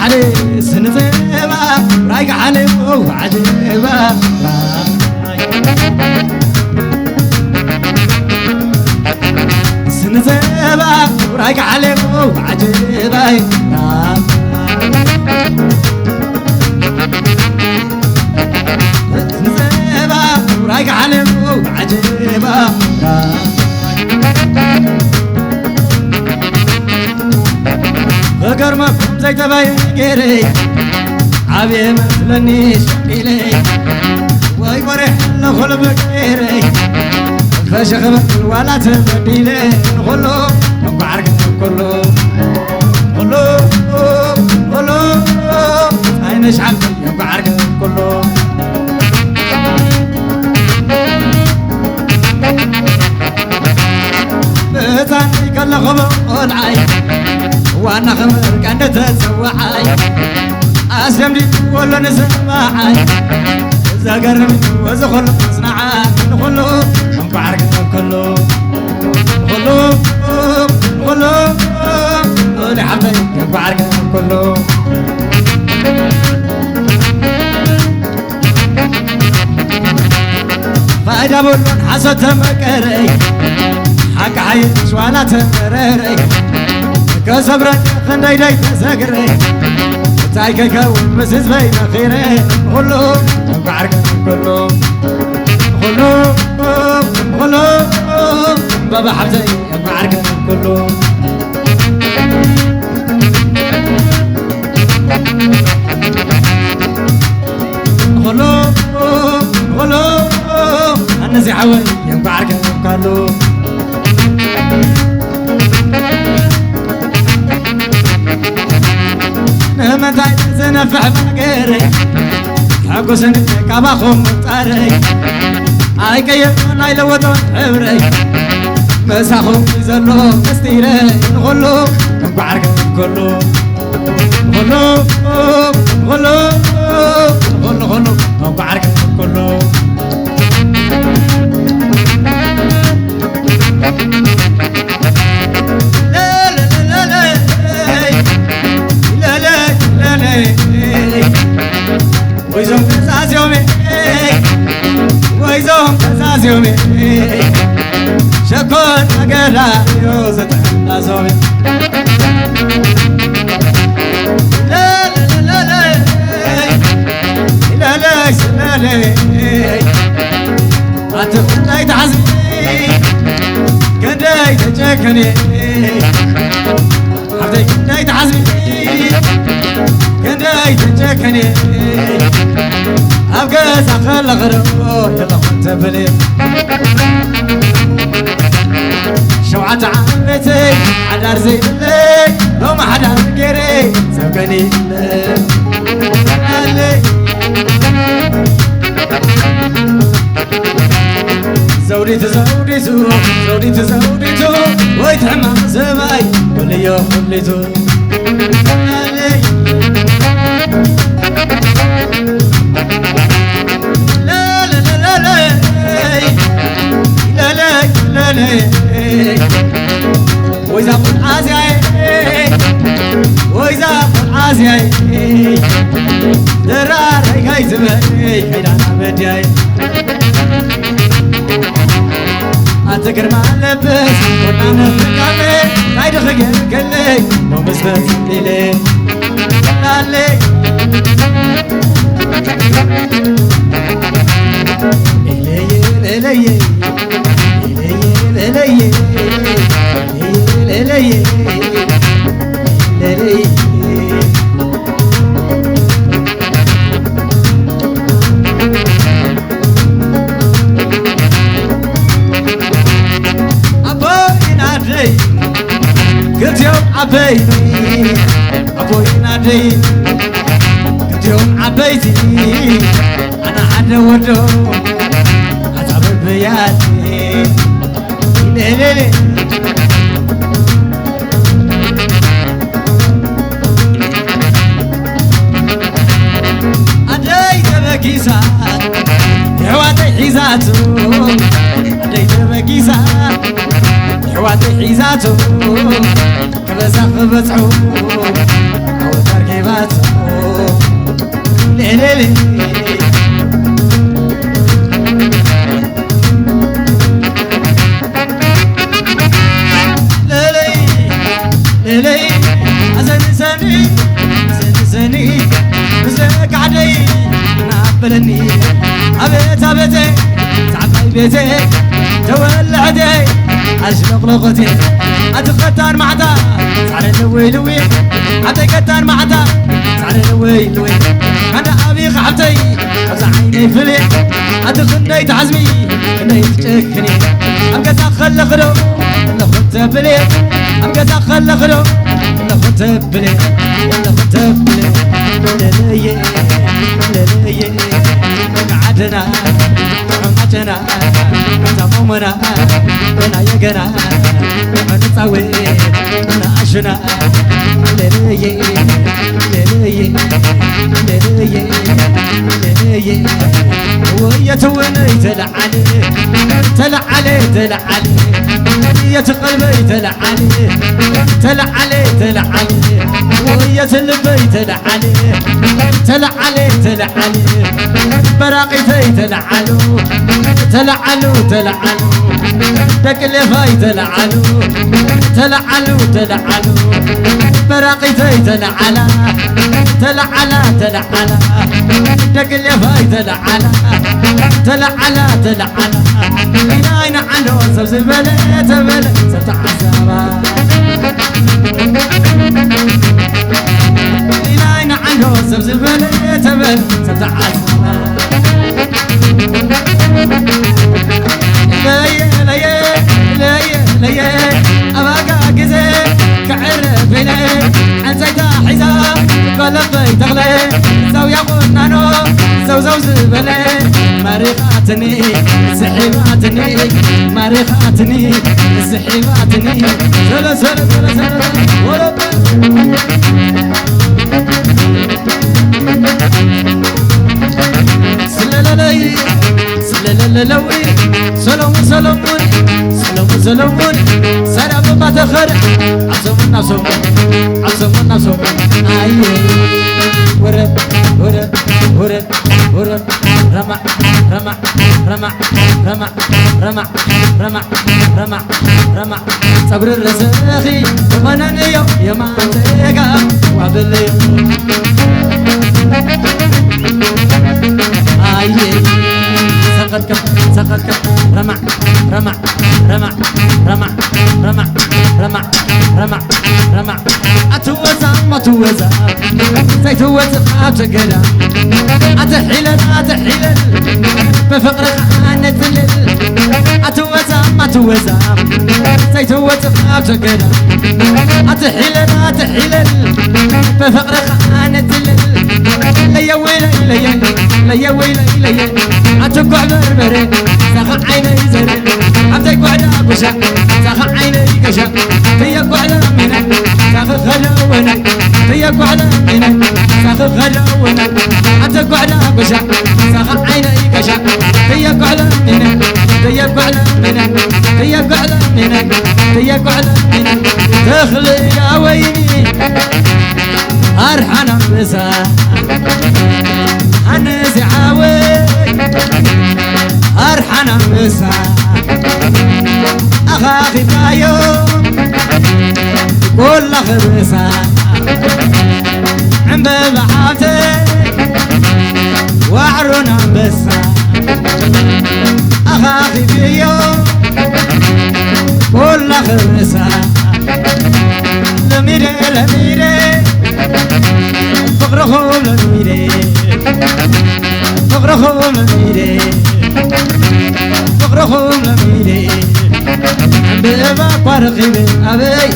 علي سنتبا رايق علي وعجبا سنتبا رايق علي وعجبا سنتبا رايق علي وعجبا فكر ما فهم زي تباين قيري عبي مثلني شقيلي واي فرح لخل بكيري فشغل ولا تبديلي نخلو نقعرق كله كله كله عين شعب نقعرق كله بزاني كله خبر عين وانا خمر كانت تسوحاي اسلمني ولا نسمعاي زقرني وزخل صنعاي نخلو نقعرق كله كله كله اللي حبيت نقعرق كله فايدا بلون حسد مكري حق عين شوانا تمرري كسبرك خندي داي تسكري تايك كون مسز بين خيري كله نقعرق كله كله كله بابا حبزي نقعرق كله كله كله الناس يحاول نقعرق كله متى زنفع فقري حقو سنك كباخم طاري اي كيف ناي لوطن حبري مساخم يزلو استيري نقولو نقعرق كله كله كله كله كله نقعرق كله ويزوم كزازيومي ويزوم كزازيومي شكون أقرأ يوزت لازومي لا لا لا لا لا لا لا لا أتفضل يتعزمي كداي تجكني حفتي كداي تعزمي كداي تجكني أبقى سأخل غرو يلا خنت بلي شوعة عمتي حدار زي اللي لو ما حدا غيري سبقني اللي زوديتو زوديتو زوديتو زوديتو ويتحمى زباي كل يوم خليتو لا لا لا لا لا لا لا لا وإذا قل عازي وإذا قل عازي درار هاي زباي كيدانا بداي أتكر مع اللبس ونانا فكامي قايد خير كلي مو مسبس ليلي لالي إلي إلي إلي إلي إلي قلت يوم عبيتي أبوي نادي قلت يوم عبيتي أنا حدا ودو أتعب بياتي لي لي لي أدي تبكيسات يعواتي حيزاتو حيزاتو كبسخ بصحو أو تركيباتو ليلي ليلي أزن سني بزك عدي نعبلني أبيت أبيتي تعبي بيتي تولعدي أشلق لغتي أتختار معتا تعال لوي لوي أتكتار معتا تعال لوي لوي أنا أبي خحبتي أبز عيني فلي أتخني تعزمي كني تشكني أبقى أخل خلو لخنت بلي أبقى أخل خلو لخنت بلي لخنت بلي للي للي قعدنا حمتنا تمومنا أنا يقنا نتسوي أنا عشنا للي للي للي للي ويتوني تلعلي تلعلي تلعلي يا قلبي تلعلي تلعلي تلعلي ويا لبي تلعلي تلعلي تلعلي براقتي تلعلو تلعلو تلعلو تكلفي تلعلو تلعلو تلعلو براقتي تلعلا تلعلا تلعلا تكلفي تلعلا تلعلا تلعلا اين عنو سبسبله تبله ستعذبا اين عنو سبسبله تبله ستعذبا لي أبقى قزي كعرفيني عزيتا حزاب قلبي تغلي سو يقول نانو سو زبلي مريخاتني سحيباتني مريخاتني سحيباتني سلا سلا سلا سلا ولا سلالي سلالي سلامون سلامون سلامون سلامون سلام ما تخر عصمون عصمون عصمون عصمون أيه ورد ورد ورد ورد رمع رمع رمع رمع رمع رمع رمع رمع صبر الرزاخي وانا اليوم يا ما تيجا وابليوم أيه سقط رمع رمع رمع رمع رمع رمع رمع رمع أتوزع ما توزع سيتوزع أبتقلا أتحلل أتحلل بفقرك أنا تلل أتوزع ما توزع سيتوزع أبتقلا أتحلل أتحلل بفقرك أنا تلل ليا ويلي ليا ليا ويلي ليا أتقع بربري ساخ عيني زري أتقع داقشا ساخ عيني قشا تيقع لمنا ساخ خلونا تيقع لمنا ساخ خلونا أتقع داقشا ساخ عيني قشا تيقع لمنا تيقع لمنا تيقع لمنا تيقع لمنا تخلي يا ويلي أرحنا بسا أنزي عاوي أرحنا بسا أخاخي بايوم كل خبسا عم ببعاتي وعرونا بسا أخاخي بيوم كل خبسا لميري لميري فقرهم لميري فقرهم لميري فقرهم لميري بابا فرقي أبي